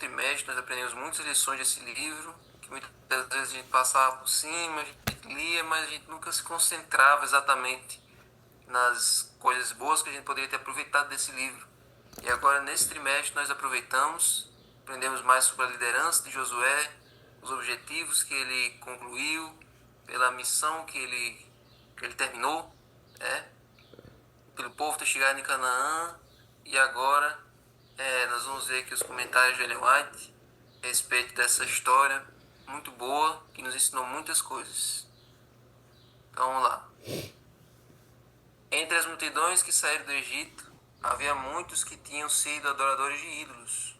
trimestre nós aprendemos muitas lições desse livro, que muitas vezes a gente passava por cima, a gente lia, mas a gente nunca se concentrava exatamente nas coisas boas que a gente poderia ter aproveitado desse livro. E agora, nesse trimestre, nós aproveitamos, aprendemos mais sobre a liderança de Josué, os objetivos que ele concluiu, pela missão que ele terminou, né? Pelo povo ter chegado em Canaã. E agora nós vamos ver aqui os comentários de Ellen White a respeito dessa história muito boa, que nos ensinou muitas coisas. Então vamos lá. Entre as multidões que saíram do Egito, havia muitos que tinham sido adoradores de ídolos.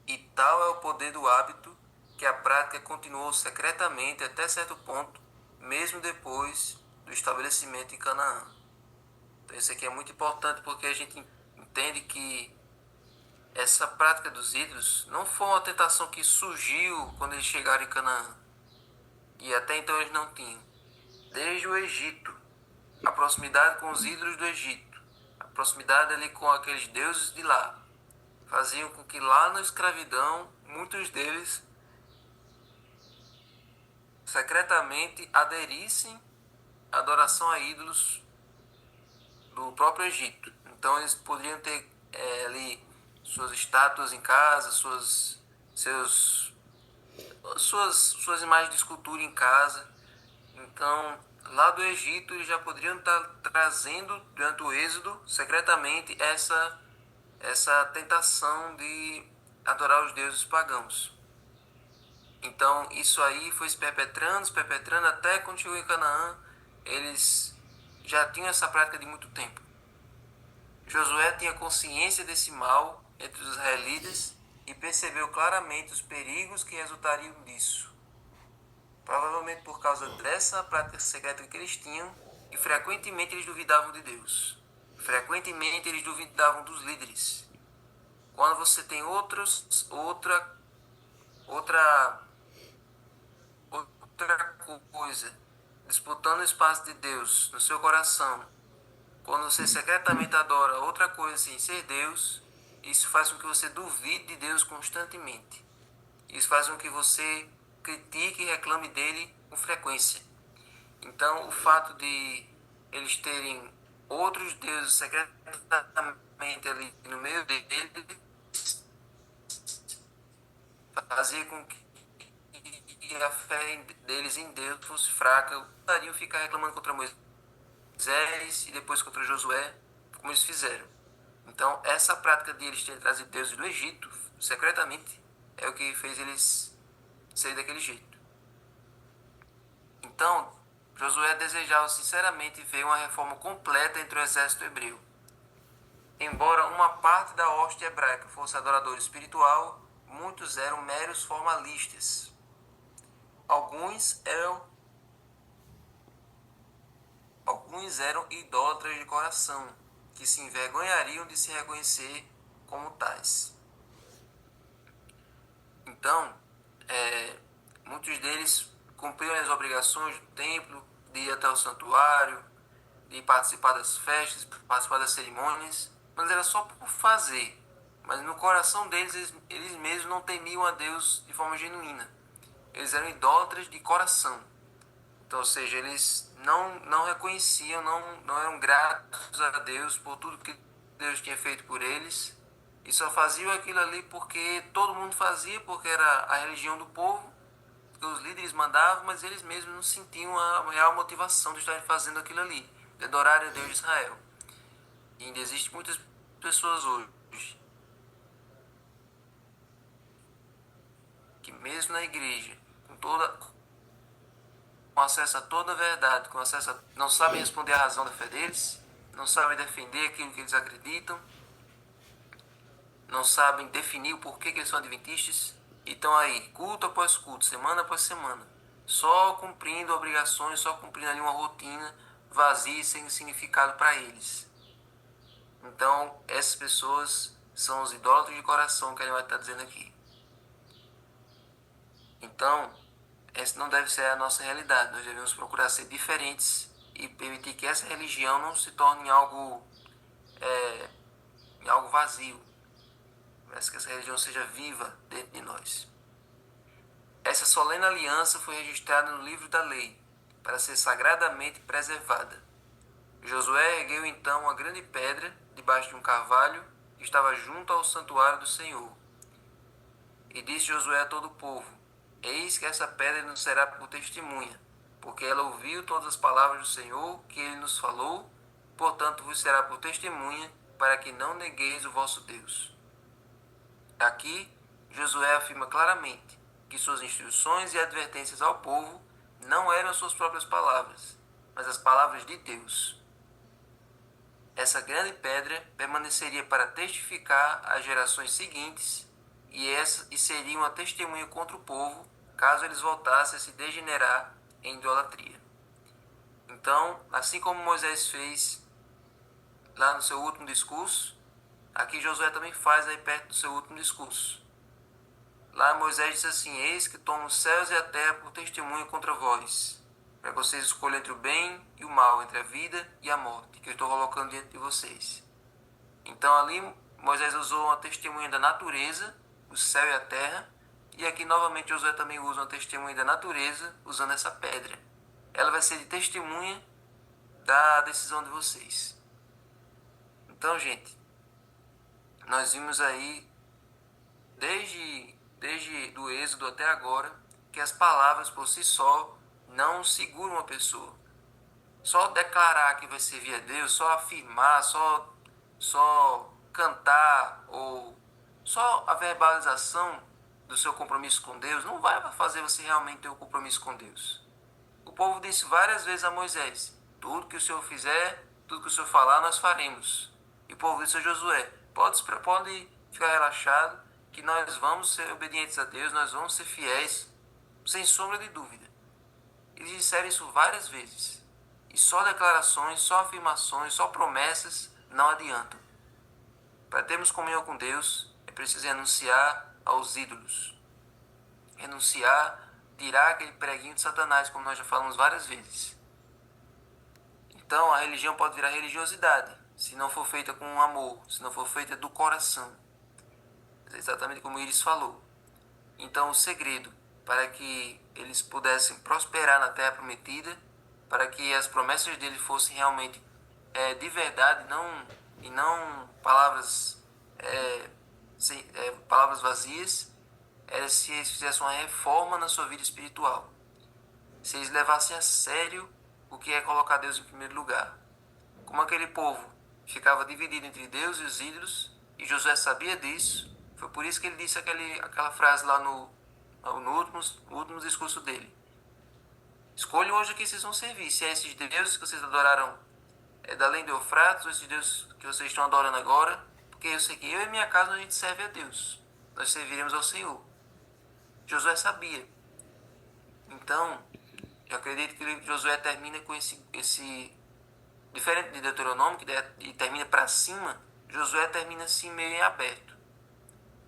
E tal é o poder do hábito que a prática continuou secretamente até certo ponto, mesmo depois do estabelecimento em Canaã. Então isso aqui é muito importante porque a gente entende que essa prática dos ídolos não foi uma tentação que surgiu quando eles chegaram em Canaã. E até então eles não tinham. Desde o Egito, a proximidade com os ídolos do Egito, a proximidade ali com aqueles deuses de lá, faziam com que lá na escravidão, muitos deles secretamente aderissem à adoração a ídolos do próprio Egito. Então eles poderiam ter ali suas estátuas em casa, suas imagens de escultura em casa. Então, lá do Egito, eles já poderiam estar trazendo, durante o êxodo, secretamente, essa tentação de adorar os deuses pagãos. Então, isso aí foi se perpetrando, até quando chegou em Canaã, eles já tinham essa prática de muito tempo. Josué tinha consciência desse mal entre os israelitas e percebeu claramente os perigos que resultariam disso. Provavelmente por causa dessa prática secreta que eles tinham, e frequentemente eles duvidavam de Deus. Frequentemente eles duvidavam dos líderes. Quando você tem outra coisa disputando o espaço de Deus no seu coração, quando você secretamente adora outra coisa sem ser Deus, isso faz com que você duvide de Deus constantemente. Isso faz com que você critique e reclame dele com frequência. Então, o fato de eles terem outros deuses secretamente ali no meio deles fazia com que a fé deles em Deus fosse fraca. Poderiam ficar reclamando contra Moisés e depois contra Josué, como eles fizeram. Então, essa prática de eles terem trazido deuses do Egito secretamente é o que fez eles serem daquele jeito. Então, Josué desejava sinceramente ver uma reforma completa entre o exército hebreu. Embora uma parte da hoste hebraica fosse adoradora espiritual, muitos eram meros formalistas. Alguns eram idólatras de coração, que se envergonhariam de se reconhecer como tais. Então, muitos deles cumpriam as obrigações do templo, de ir até o santuário, de participar das festas, participar das cerimônias, mas era só por fazer. Mas no coração deles, eles mesmos não temiam a Deus de forma genuína. Eles eram idólatras de coração. Então, ou seja, eles não reconheciam, não eram gratos a Deus por tudo que Deus tinha feito por eles. E só faziam aquilo ali porque todo mundo fazia, porque era a religião do povo, porque os líderes mandavam, mas eles mesmos não sentiam a real motivação de estarem fazendo aquilo ali, de adorar a Deus de Israel. E ainda existem muitas pessoas hoje que mesmo na igreja, com acesso a toda a verdade, não sabem responder à razão da fé deles, não sabem defender aquilo que eles acreditam, não sabem definir o porquê que eles são adventistas, e estão aí, culto após culto, semana após semana, só cumprindo obrigações, só cumprindo ali uma rotina vazia e sem significado para eles. Então, essas pessoas são os idólatras de coração que ele vai estar dizendo aqui. Então, essa não deve ser a nossa realidade. Nós devemos procurar ser diferentes e permitir que essa religião não se torne algo vazio. para que essa religião seja viva dentro de nós. Essa solene aliança foi registrada no livro da lei, para ser sagradamente preservada. Josué ergueu então uma grande pedra debaixo de um carvalho que estava junto ao santuário do Senhor. E disse Josué a todo o povo: Eis que essa pedra nos será por testemunha, porque ela ouviu todas as palavras do Senhor que ele nos falou, portanto vos será por testemunha, para que não negueis o vosso Deus. Aqui, Josué afirma claramente que suas instruções e advertências ao povo não eram suas próprias palavras, mas as palavras de Deus. Essa grande pedra permaneceria para testificar às gerações seguintes e seria uma testemunha contra o povo, caso eles voltassem a se degenerar em idolatria. Então, assim como Moisés fez lá no seu último discurso, aqui Josué também faz aí perto do seu último discurso. Lá Moisés disse assim: Eis que tomo os céus e a terra por testemunha contra vós, para que vocês escolham entre o bem e o mal, entre a vida e a morte, que eu estou colocando diante de vocês. Então ali Moisés usou uma testemunha da natureza, o céu e a terra, e aqui novamente Josué também usa uma testemunha da natureza, usando essa pedra. Ela vai ser de testemunha da decisão de vocês. Então, gente, nós vimos aí, desde do Êxodo até agora, que as palavras por si só não seguram uma pessoa. Só declarar que vai servir a Deus, só afirmar, só cantar, ou só a verbalização do seu compromisso com Deus não vai fazer você realmente ter um compromisso com Deus. O povo disse várias vezes a Moisés: tudo que o Senhor fizer, tudo que o Senhor falar, nós faremos. E o povo disse a Josué: pode ficar relaxado, que nós vamos ser obedientes a Deus, nós vamos ser fiéis, sem sombra de dúvida. Eles disseram isso várias vezes. E só declarações, só afirmações, só promessas não adiantam. Para termos comunhão com Deus, é preciso renunciar aos ídolos. Renunciar, tirar aquele preguinho de Satanás, como nós já falamos várias vezes. Então, a religião pode virar religiosidade, se não for feita com amor, se não for feita do coração. É exatamente como Iris falou. Então, o segredo para que eles pudessem prosperar na terra prometida, para que as promessas dele fossem realmente de verdade, e não palavras, palavras vazias, era se eles fizessem uma reforma na sua vida espiritual. Se eles levassem a sério o que é colocar Deus em primeiro lugar. Como aquele povo ficava dividido entre Deus e os ídolos, e Josué sabia disso, foi por isso que ele disse aquela frase lá no último discurso dele: escolham hoje a quem vocês vão servir, se é esses deuses que vocês adoraram da além do Eufrates, ou esses deuses que vocês estão adorando agora, porque eu sei que eu e minha casa a gente serve a Deus, nós serviremos ao Senhor. Josué sabia. Então, eu acredito que o livro de Josué termina com esse diferente de Deuteronômio, que termina para cima. Josué termina assim meio em aberto.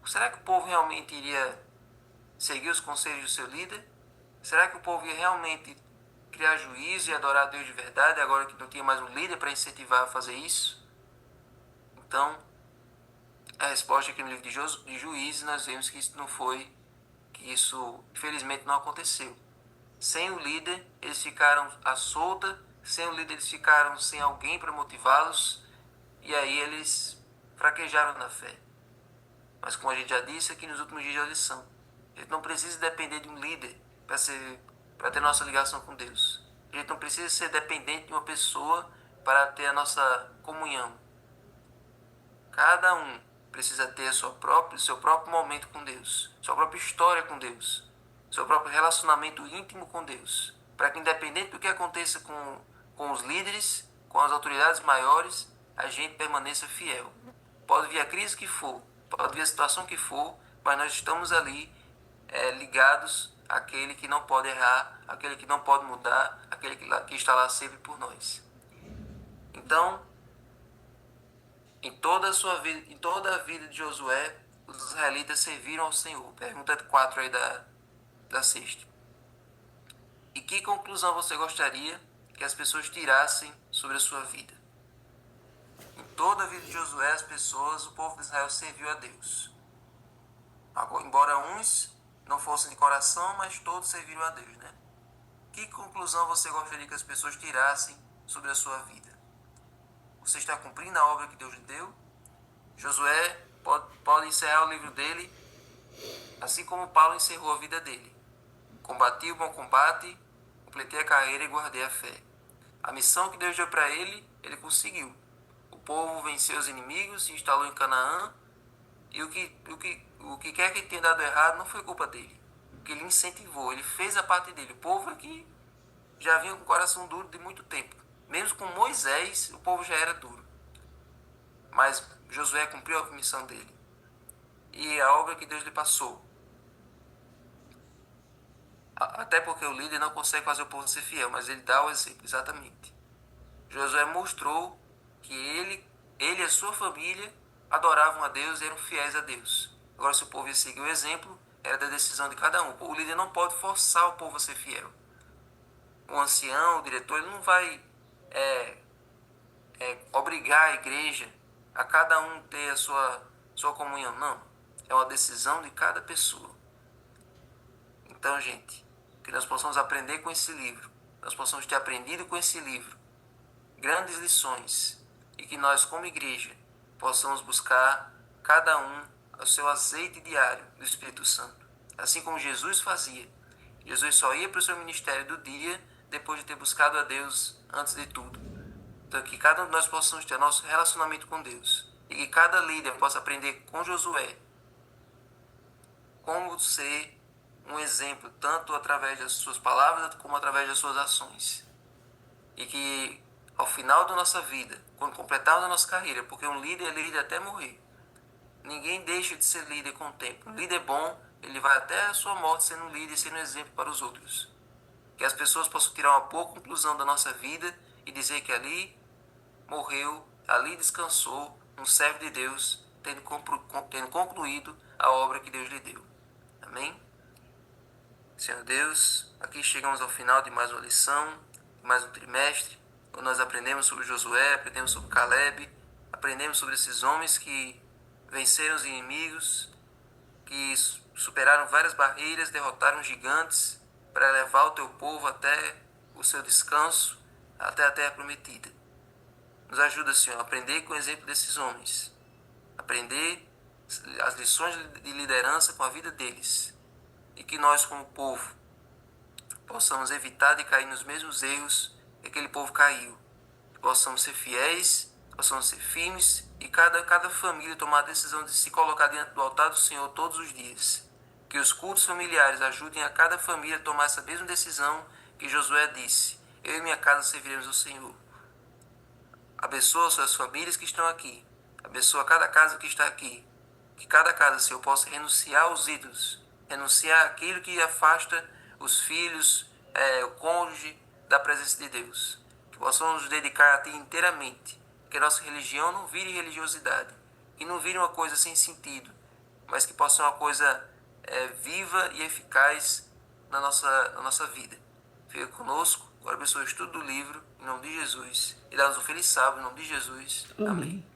Será que o povo realmente iria seguir os conselhos do seu líder? Será que o povo ia realmente criar juízo e adorar a Deus de verdade, agora que não tinha mais um líder para incentivar a fazer isso? Então, a resposta aqui no livro de Juízes, nós vemos que isso infelizmente não aconteceu. Sem o líder, eles ficaram à solta, sem o líder eles ficaram sem alguém para motivá-los, e aí eles fraquejaram na fé. Mas como a gente já disse aqui nos últimos dias da lição, a gente não precisa depender de um líder para ter nossa ligação com Deus. A gente não precisa ser dependente de uma pessoa para ter a nossa comunhão. Cada um precisa ter seu próprio momento com Deus, sua própria história com Deus, seu próprio relacionamento íntimo com Deus, para que independente do que aconteça com os líderes, com as autoridades maiores, a gente permaneça fiel. Pode vir a crise que for, pode vir a situação que for, mas nós estamos ali ligados àquele que não pode errar, àquele que não pode mudar, àquele que está lá sempre por nós. Então, em toda a vida de Josué, os israelitas serviram ao Senhor. Pergunta 4 aí da sexta. E que conclusão você gostaria que as pessoas tirassem sobre a sua vida? Em toda a vida de Josué, o povo de Israel serviu a Deus. embora uns não fossem de coração, mas todos serviram a Deus, né? Que conclusão você gostaria que as pessoas tirassem sobre a sua vida? Você está cumprindo a obra que Deus lhe deu? Josué pode encerrar o livro dele assim como Paulo encerrou a vida dele. Combati o bom combate, completei a carreira e guardei a fé. A missão que Deus deu para ele, ele conseguiu. O povo venceu os inimigos, se instalou em Canaã, e o que quer que tenha dado errado não foi culpa dele. Porque ele incentivou, ele fez a parte dele. O povo aqui já vinha com o coração duro de muito tempo. Mesmo com Moisés, o povo já era duro. Mas Josué cumpriu a missão dele. E a obra que Deus lhe passou. Até porque o líder não consegue fazer o povo ser fiel, mas ele dá o exemplo, exatamente. Josué mostrou que ele e a sua família adoravam a Deus e eram fiéis a Deus. Agora, se o povo ia seguir o exemplo, era da decisão de cada um. O líder não pode forçar o povo a ser fiel. O ancião, o diretor, ele não vai obrigar a igreja a cada um ter a sua comunhão, não. É uma decisão de cada pessoa. Então, gente, que nós possamos aprender com esse livro, nós possamos ter aprendido com esse livro grandes lições e que nós, como igreja, possamos buscar cada um o seu azeite diário do Espírito Santo. Assim como Jesus fazia. Jesus só ia para o seu ministério do dia depois de ter buscado a Deus antes de tudo. Então, que cada um de nós possamos ter nosso relacionamento com Deus e que cada líder possa aprender com Josué como ser um exemplo, tanto através das suas palavras como através das suas ações. E que ao final da nossa vida, quando completarmos a nossa carreira, porque um líder é líder até morrer, ninguém deixa de ser líder com o tempo. Um líder bom, ele vai até a sua morte sendo um líder e sendo um exemplo para os outros. Que as pessoas possam tirar uma boa conclusão da nossa vida e dizer que ali morreu, ali descansou um servo de Deus, tendo concluído a obra que Deus lhe deu. Amém? Senhor Deus, aqui chegamos ao final de mais uma lição, de mais um trimestre, onde nós aprendemos sobre Josué, aprendemos sobre Caleb, aprendemos sobre esses homens que venceram os inimigos, que superaram várias barreiras, derrotaram gigantes para levar o teu povo até o seu descanso, até a terra prometida. Nos ajuda, Senhor, a aprender com o exemplo desses homens, aprender as lições de liderança com a vida deles, e que nós, como povo, possamos evitar de cair nos mesmos erros que aquele povo caiu. Que possamos ser fiéis, possamos ser firmes e cada família tomar a decisão de se colocar diante do altar do Senhor todos os dias. Que os cultos familiares ajudem a cada família a tomar essa mesma decisão que Josué disse: eu e minha casa serviremos ao Senhor. Abençoa suas famílias que estão aqui. Abençoa cada casa que está aqui. Que cada casa, Senhor, possa renunciar aos ídolos, renunciar àquilo que afasta os filhos, o cônjuge da presença de Deus. Que possamos nos dedicar a Ti inteiramente. Que a nossa religião não vire religiosidade. Que não vire uma coisa sem sentido. Mas que possa ser uma coisa viva e eficaz na nossa vida. Fica conosco. Agora abençoe o estudo do livro, em nome de Jesus. E dá-nos um feliz sábado, em nome de Jesus. Amém.